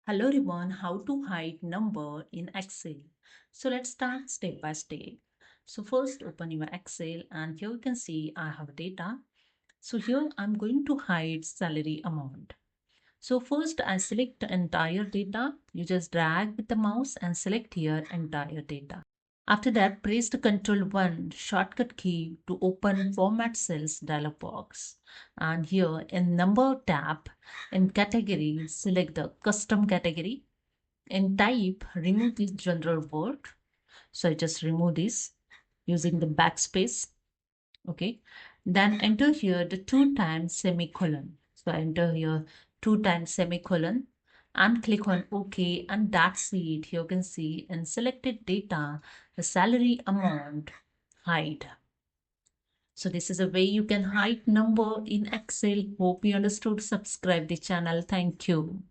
Hello everyone, how to hide number in Excel. So let's start step by step. So first open your Excel and here you can see I have data. So here I'm going to hide salary amount. So first I select the entire data. You just drag with the mouse and select here entire data. After that, press the Ctrl 1 shortcut key to open Format Cells dialog box. And here in Number tab, in Category, select the Custom Category. In Type, remove this General Word. So I just remove this using the backspace. Okay. Then enter here the 2 times semicolon. So I enter here 2 times semicolon and click on OK, and that's it. Here you can see in selected data the salary amount hide. So this is a way you can hide number in Excel. Hope you understood. Subscribe the channel. Thank you.